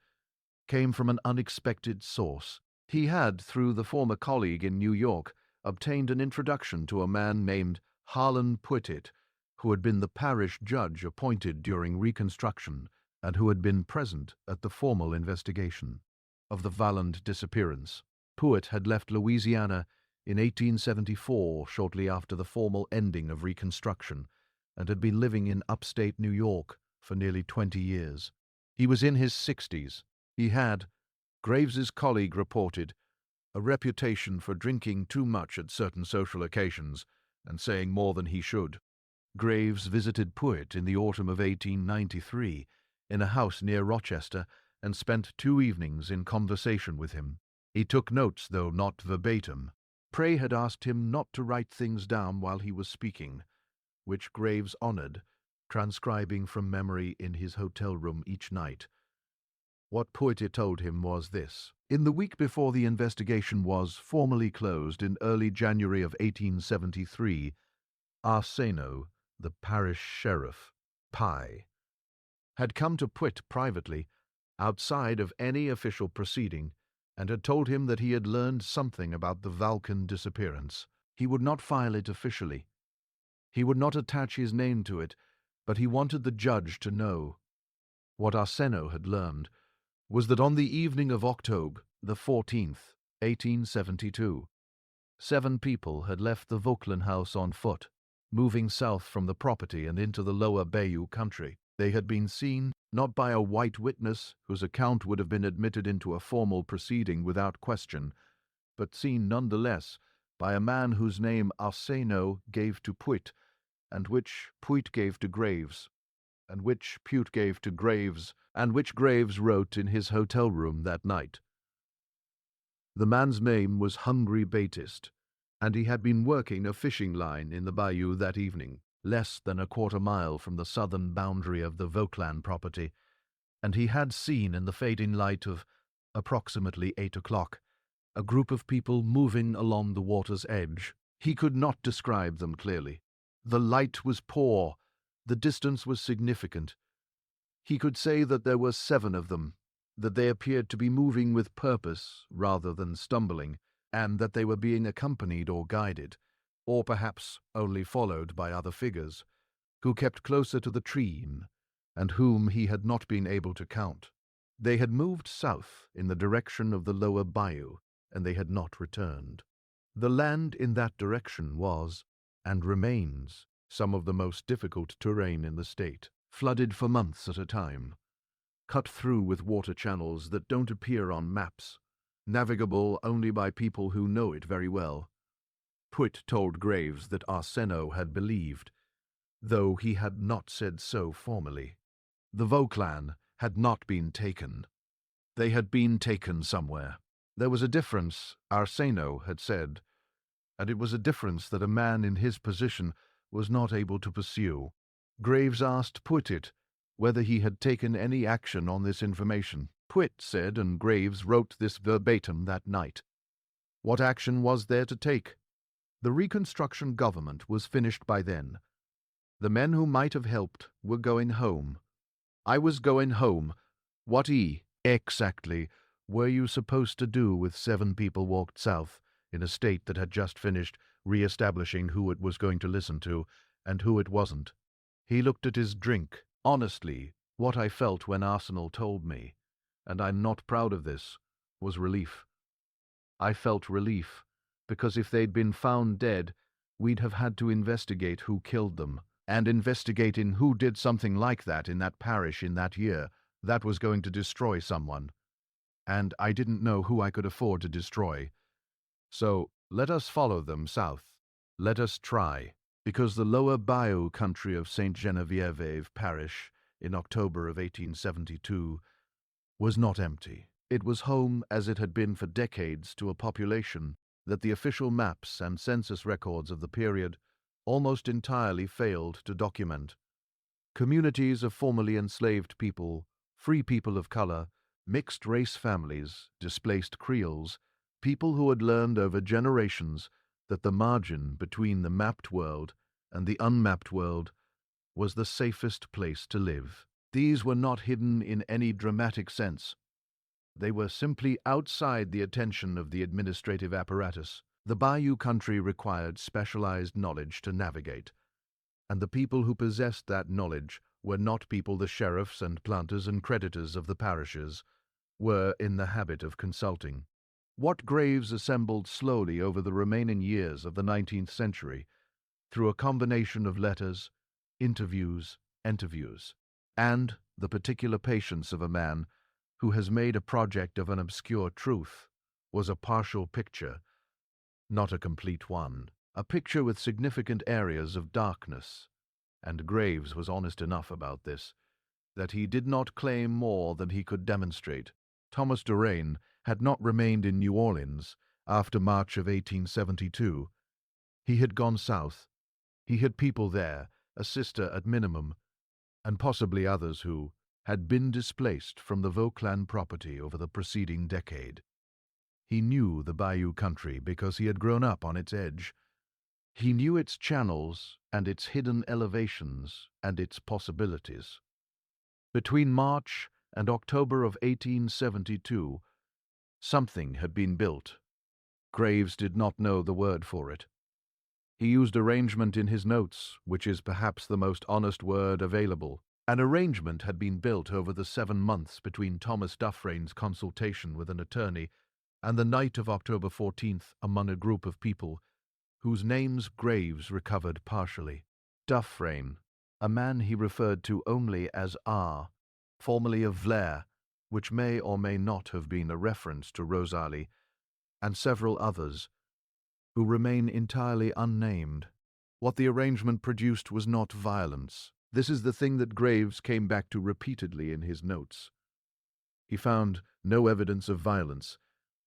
came from an unexpected source. He had, through the former colleague in New York, obtained an introduction to a man named Harlan Puettit, who had been the parish judge appointed during Reconstruction and who had been present at the formal investigation of the Valland disappearance. Puett had left Louisiana in 1874, shortly after the formal ending of Reconstruction, and had been living in upstate New York for nearly 20 years. He was in his 60s. He had, Graves's colleague reported, a reputation for drinking too much at certain social occasions and saying more than he should. Graves visited Puett in the autumn of 1893 in a house near Rochester and spent 2 evenings in conversation with him. He took notes, though not verbatim. Prey had asked him not to write things down while he was speaking, which Graves honored, transcribing from memory in his hotel room each night. What Puit told him was this. In the week before the investigation was formally closed in early January of 1873, Arseno, the parish sheriff, Pi, had come to Puit privately, outside of any official proceeding, and had told him that he had learned something about the Vulcan disappearance. He would not file it officially. He would not attach his name to it, but he wanted the judge to know. What Arseno had learned was that on the evening of October the 14th, 1872, 7 people had left the Vauquelin house on foot, moving south from the property and into the lower Bayou country. They had been seen not by a white witness whose account would have been admitted into a formal proceeding without question, but seen nonetheless by a man whose name Arseno gave to Puit, and which Puit gave to Graves, and which Puit gave to Graves, and which Graves wrote in his hotel room that night. The man's name was Hungry Batist, and he had been working a fishing line in the bayou that evening, less than a quarter-mile from the southern boundary of the Vauquelin property, and he had seen in the fading light of approximately 8 o'clock a group of people moving along the water's edge. He could not describe them clearly. The light was poor, the distance was significant. He could say that there were 7 of them, that they appeared to be moving with purpose rather than stumbling, and that they were being accompanied or guided, or perhaps only followed by other figures, who kept closer to the stream, and whom he had not been able to count. They had moved south in the direction of the lower bayou, and they had not returned. The land in that direction was, and remains, some of the most difficult terrain in the state, flooded for months at a time, cut through with water channels that don't appear on maps, navigable only by people who know it very well. Puit told Graves that Arseno had believed, though he had not said so formally. The Vauquelin had not been taken. They had been taken somewhere. There was a difference, Arseno had said, and it was a difference that a man in his position was not able to pursue. Graves asked Puit whether he had taken any action on this information. Puit said, and Graves wrote this verbatim that night. What action was there to take? The Reconstruction government was finished by then. The men who might have helped were going home. I was going home. What exactly were you supposed to do with 7 people walked south in a state that had just finished re-establishing who it was going to listen to and who it wasn't? He looked at his drink. Honestly, what I felt when Arsenal told me, and I'm not proud of this, was relief. I felt relief, because if they'd been found dead, we'd have had to investigate who killed them, and investigating who did something like that in that parish in that year, that was going to destroy someone. And I didn't know who I could afford to destroy. So let us follow them south. Let us try. Because the lower bayou country of St. Genevieve parish in October of 1872 was not empty. It was home, as it had been for decades, to a population that the official maps and census records of the period almost entirely failed to document. Communities of formerly enslaved people, free people of color, mixed-race families, displaced Creoles, people who had learned over generations that the margin between the mapped world and the unmapped world was the safest place to live. These were not hidden in any dramatic sense. They were simply outside the attention of the administrative apparatus. The bayou country required specialized knowledge to navigate, and the people who possessed that knowledge were not people the sheriffs and planters and creditors of the parishes were in the habit of consulting. What Graves assembled slowly over the remaining years of the 19th century, through a combination of letters, interviews, and the particular patience of a man who has made a project of an obscure truth, was a partial picture, not a complete one, a picture with significant areas of darkness, and Graves was honest enough about this, that he did not claim more than he could demonstrate. Thomas Doraine had not remained in New Orleans after March of 1872. He had gone south. He had people there, a sister at minimum, and possibly others who, had been displaced from the Vauclin property over the preceding decade. He knew the bayou country because he had grown up on its edge. He knew its channels and its hidden elevations and its possibilities. Between March and October of 1872, something had been built. Graves did not know the word for it. He used arrangement in his notes, which is perhaps the most honest word available. An arrangement had been built over the 7 months between Thomas Dufresne's consultation with an attorney and the night of October 14th among a group of people whose names Graves recovered partially. Dufresne, a man he referred to only as R, formerly of Vlare, which may or may not have been a reference to Rosalie, and several others, who remain entirely unnamed. What the arrangement produced was not violence. This is the thing that Graves came back to repeatedly in his notes. He found no evidence of violence.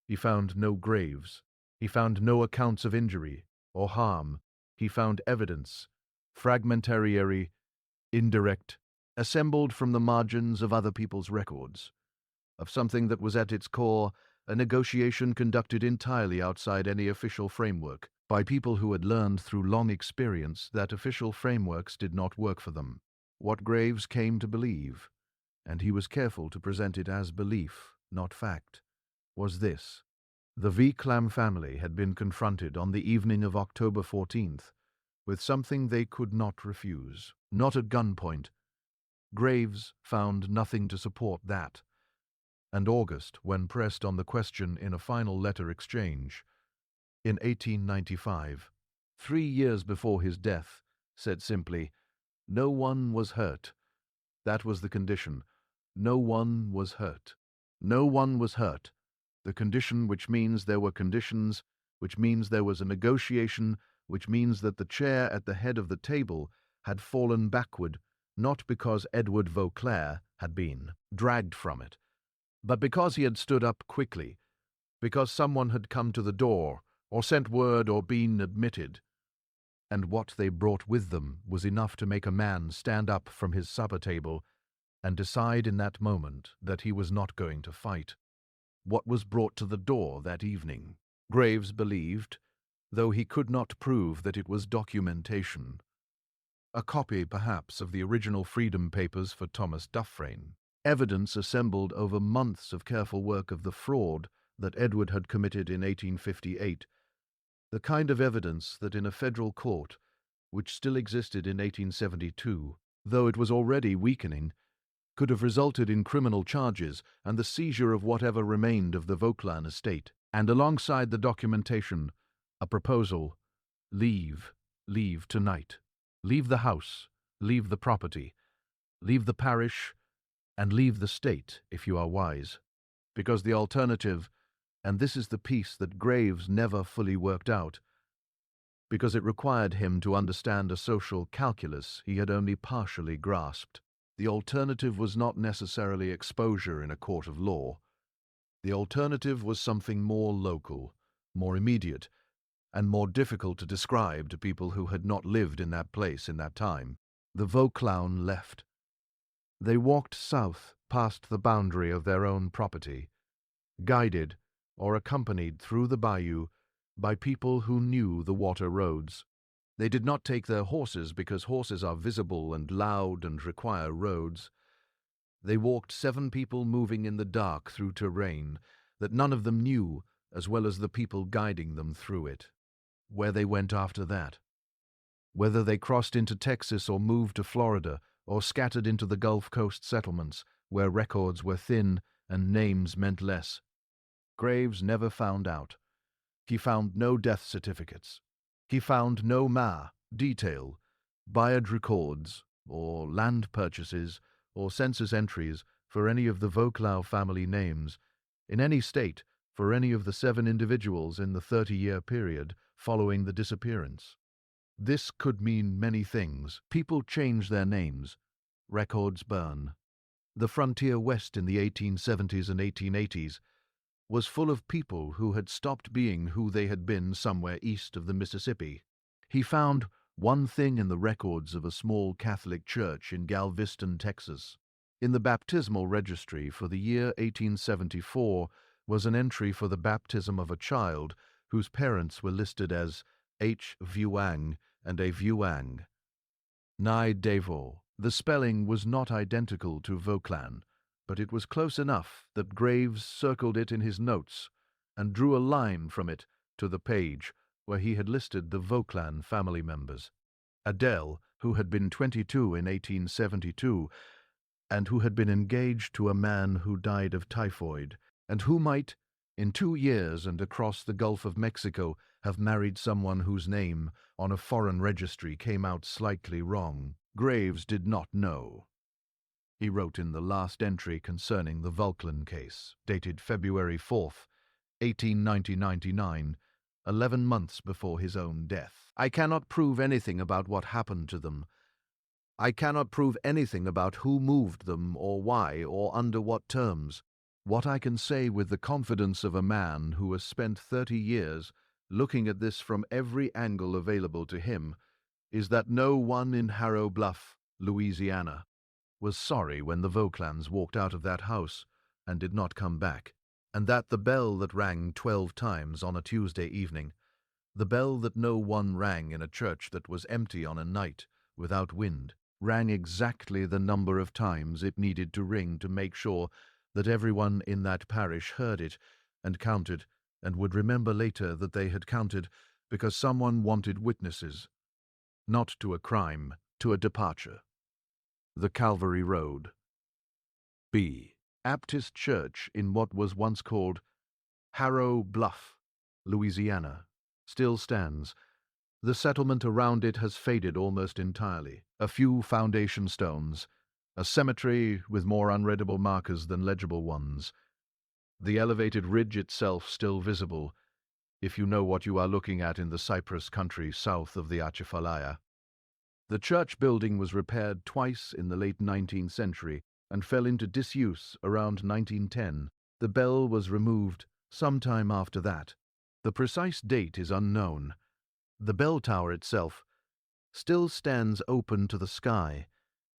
He found no graves. He found no accounts of injury or harm. He found evidence, fragmentary, indirect, assembled from the margins of other people's records, of something that was at its core a negotiation conducted entirely outside any official framework, by people who had learned through long experience that official frameworks did not work for them. What Graves came to believe, and he was careful to present it as belief, not fact, was this. The Vauclin family had been confronted on the evening of October 14th with something they could not refuse, not at gunpoint. Graves found nothing to support that, and August, when pressed on the question in a final letter exchange, in 1895, 3 years before his death, said simply, "No one was hurt. That was the condition. No one was hurt. No one was hurt. The condition, which means there were conditions, which means there was a negotiation, which means that the chair at the head of the table had fallen backward, not because Edward Vauclair had been dragged from it, but because he had stood up quickly, because someone had come to the door, or sent word, or been admitted. And what they brought with them was enough to make a man stand up from his supper table and decide in that moment that he was not going to fight. What was brought to the door that evening, Graves believed, though he could not prove that it was documentation. A copy, perhaps, of the original Freedom Papers for Thomas Dufresne. Evidence assembled over months of careful work of the fraud that Edward had committed in 1858, the kind of evidence that in a federal court, which still existed in 1872, though it was already weakening, could have resulted in criminal charges and the seizure of whatever remained of the Vauclin estate, and alongside the documentation, a proposal: leave tonight. Leave the house, leave the property, leave the parish, and leave the state, if you are wise. Because the alternative, and this is the piece that Graves never fully worked out, because it required him to understand a social calculus he had only partially grasped. The alternative was not necessarily exposure in a court of law. The alternative was something more local, more immediate, and more difficult to describe to people who had not lived in that place in that time. The Vauclin left. They walked south past the boundary of their own property, guided or accompanied through the bayou by people who knew the water roads. They did not take their horses because horses are visible and loud and require roads. They walked 7 people moving in the dark through terrain that none of them knew, as well as the people guiding them through it. Where they went after that. Whether they crossed into Texas or moved to Florida or scattered into the Gulf Coast settlements where records were thin and names meant less. Graves never found out. He found no death certificates. He found no detail, buyard records, or land purchases, or census entries for any of the Vauclin family names, in any state for any of the 7 individuals in the 30-year period following the disappearance. This could mean many things. People change their names. Records burn. The frontier west in the 1870s and 1880s was full of people who had stopped being who they had been somewhere east of the Mississippi. He found one thing in the records of a small Catholic church in Galveston, Texas. In the baptismal registry for the year 1874 was an entry for the baptism of a child whose parents were listed as H. Vuang and A. Vuang. Nai Devo. The spelling was not identical to Vauclan, but it was close enough that Graves circled it in his notes and drew a line from it to the page where he had listed the Vauclan family members. Adele, who had been 22 in 1872, and who had been engaged to a man who died of typhoid, and who might, in 2 years and across the Gulf of Mexico, have married someone whose name on a foreign registry came out slightly wrong. Graves did not know. He wrote in the last entry concerning the Vauclan case, dated February 4th, 1899, 11 months before his own death. I cannot prove anything about what happened to them. I cannot prove anything about who moved them or why or under what terms. What I can say with the confidence of a man who has spent 30 years looking at this from every angle available to him is that no one in Harrow Bluff, Louisiana, was sorry when the Vauclans walked out of that house and did not come back, and that the bell that rang 12 times on a Tuesday evening, the bell that no one rang in a church that was empty on a night without wind, rang exactly the number of times it needed to ring to make sure that everyone in that parish heard it and counted and would remember later that they had counted because someone wanted witnesses, not to a crime, to a departure. The Calvary Road. B. Baptist Church in what was once called Harrow Bluff, Louisiana, still stands. The settlement around it has faded almost entirely. A few foundation stones, a cemetery with more unreadable markers than legible ones. The elevated ridge itself still visible, if you know what you are looking at in the cypress country south of the Atchafalaya. The church building was repaired twice in the late 19th century and fell into disuse around 1910. The bell was removed sometime after that. The precise date is unknown. The bell tower itself still stands open to the sky,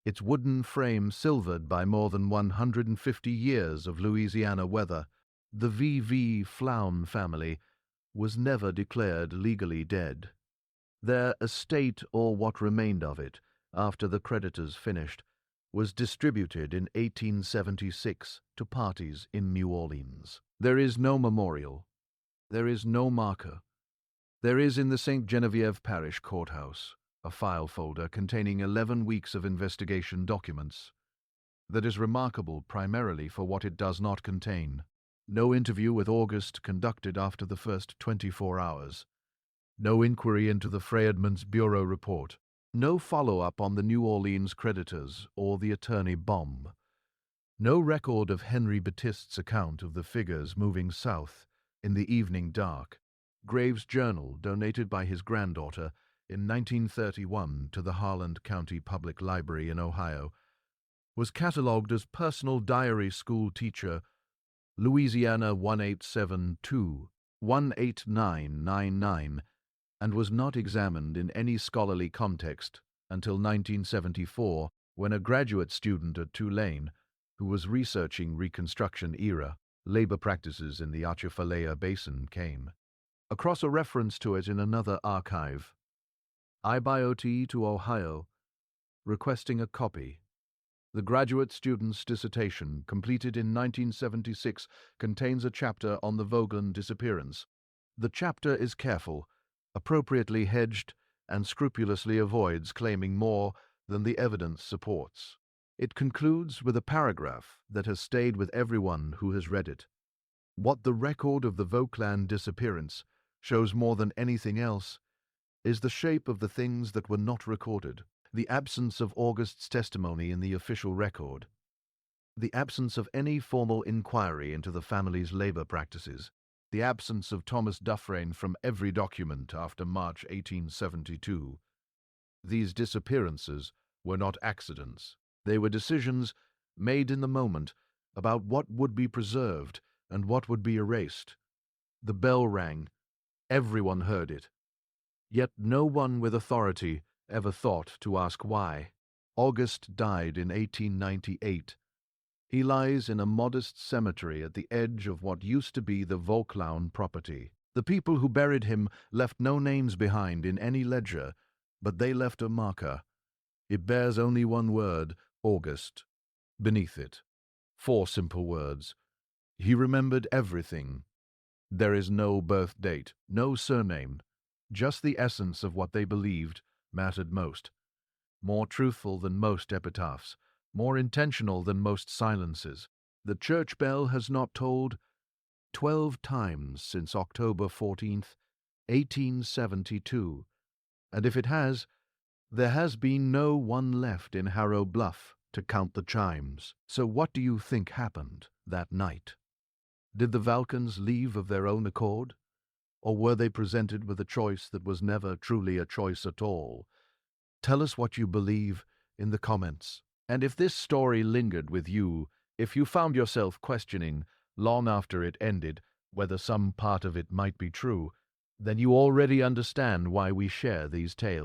its wooden frame silvered by more than 150 years of Louisiana weather. The V.V. Flown family was never declared legally dead. Their estate, or what remained of it, after the creditors finished, was distributed in 1876 to parties in New Orleans. There is no memorial. There is no marker. There is in the St. Genevieve Parish Courthouse a file folder containing 11 weeks of investigation documents that is remarkable primarily for what it does not contain. No interview with August conducted after the first 24 hours. No inquiry into the Freedmen's Bureau report. No follow-up on the New Orleans creditors or the attorney Bomb. No record of Henry Batiste's account of the figures moving south in the evening dark. Graves' journal, donated by his granddaughter in 1931 to the Harlan County Public Library in Ohio, was catalogued as personal diary school teacher Louisiana 1872-18999 and was not examined in any scholarly context until 1974 when a graduate student at Tulane who was researching Reconstruction-era labor practices in the Atchafalaya Basin came across a reference to it in another archive. IBIOT to Ohio, requesting a copy. The graduate student's dissertation, completed in 1976, contains a chapter on the Vauclan disappearance. The chapter is careful, appropriately hedged, and scrupulously avoids claiming more than the evidence supports. It concludes with a paragraph that has stayed with everyone who has read it. What the record of the Vauclan disappearance shows more than anything else is the shape of the things that were not recorded, the absence of August's testimony in the official record, the absence of any formal inquiry into the family's labor practices, the absence of Thomas Dufresne from every document after March 1872. These disappearances were not accidents. They were decisions made in the moment about what would be preserved and what would be erased. The bell rang. Everyone heard it. Yet no one with authority ever thought to ask why. August died in 1898, He lies in a modest cemetery at the edge of what used to be the Vauclain property. The people who buried him left no names behind in any ledger, but they left a marker. It bears only one word, August. Beneath it, 4 simple words. He remembered everything. There is no birth date, no surname, just the essence of what they believed mattered most. More truthful than most epitaphs, more intentional than most silences. The church bell has not tolled 12 times since October 14th, 1872, and if it has, there has been no one left in Harrow Bluff to count the chimes. So what do you think happened that night? Did the Valkans leave of their own accord? Or were they presented with a choice that was never truly a choice at all? Tell us what you believe in the comments. And if this story lingered with you, if you found yourself questioning, long after it ended, whether some part of it might be true, then you already understand why we share these tales.